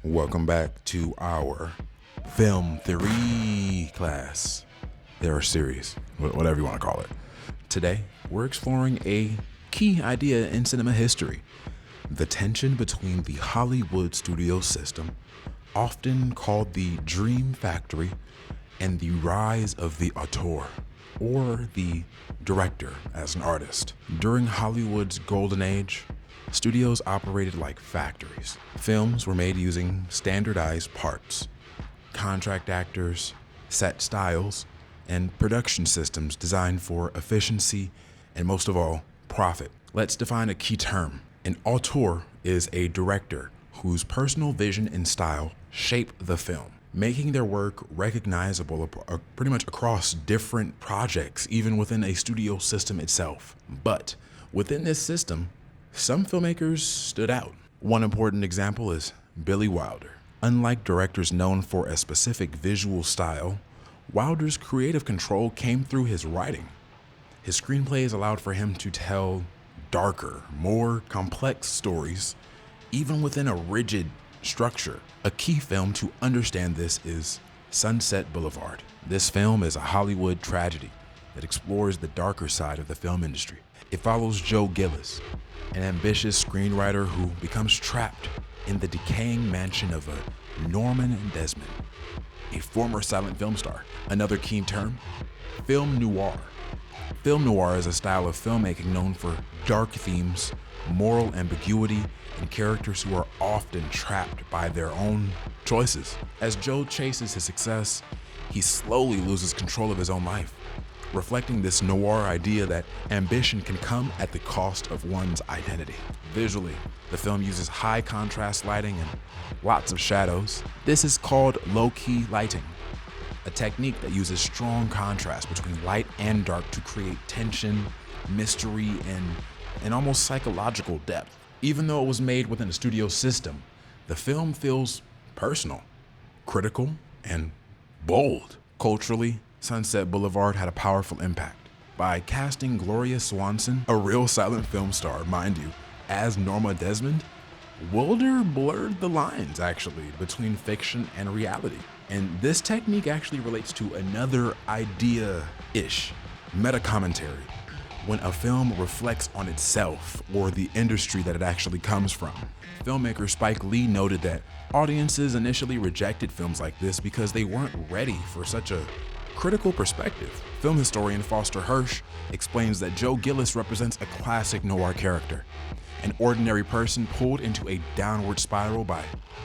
Welcome back to our film theory class. Or series, whatever you want to call it. Today, we're exploring a key idea in cinema history: the tension between the Hollywood studio system, often called the Dream Factory, and the rise of the auteur, or the director as an artist. During Hollywood's golden age, studios operated like factories. Films were made using standardized parts, contract actors, set styles, and production systems designed for efficiency and, most of all, profit. Let's define a key term. An auteur is a director whose personal vision and style shape the film, making their work recognizable pretty much across different projects, even within a studio system itself. But within this system, some filmmakers stood out. One important example is Billy Wilder. Unlike directors known for a specific visual style, Wilder's creative control came through his writing. His screenplays allowed for him to tell darker, more complex stories, even within a rigid structure. A key film to understand this is Sunset Boulevard. This film is a Hollywood tragedy that explores the darker side of the film industry. It follows Joe Gillis, an ambitious screenwriter who becomes trapped in the decaying mansion of a Norman Desmond, a former silent film star. Another key term, film noir. Film noir is a style of filmmaking known for dark themes, moral ambiguity, and characters who are often trapped by their own choices. As Joe chases his success, he slowly loses control of his own life, reflecting this noir idea that ambition can come at the cost of one's identity. Visually, the film uses high contrast lighting and lots of shadows. This is called low-key lighting, a technique that uses strong contrast between light and dark to create tension, mystery, and almost psychological depth. Even though it was made within a studio system, the film feels personal, critical, and bold. Culturally, Sunset Boulevard had a powerful impact. By casting Gloria Swanson, a real silent film star, mind you, as Norma Desmond, Wilder blurred the lines, actually, between fiction and reality. And this technique actually relates to another idea-ish, meta-commentary, when a film reflects on itself or the industry that it actually comes from. Filmmaker Spike Lee noted that audiences initially rejected films like this because they weren't ready for such a critical perspective. Film historian Foster Hirsch explains that Joe Gillis represents a classic noir character, an ordinary person pulled into a downward spiral by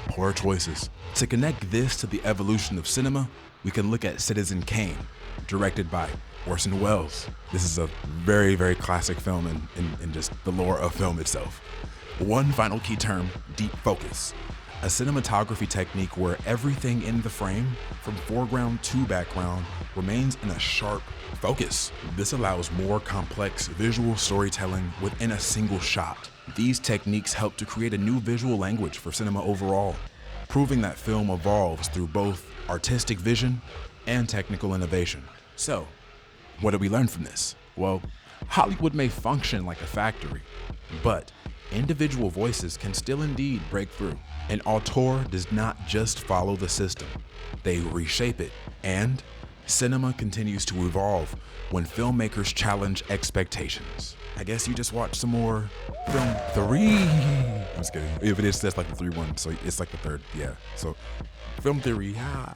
poor choices. To connect this to the evolution of cinema, we can look at Citizen Kane, directed by Orson Welles. This is a very, very classic film in just the lore of film itself. One final key term, deep focus. A cinematography technique where everything in the frame, from foreground to background, remains in a sharp focus. This allows more complex visual storytelling within a single shot. These techniques help to create a new visual language for cinema overall, proving that film evolves through both artistic vision and technical innovation. So, what did we learn from this? Well, Hollywood may function like a factory, but individual voices can still indeed break through. An auteur does not just follow the system, they reshape it. And cinema continues to evolve when filmmakers challenge expectations. I guess you just watch some more film theory. I'm just kidding. If it is, that's like the 3-1, so it's like the third, yeah. So film theory,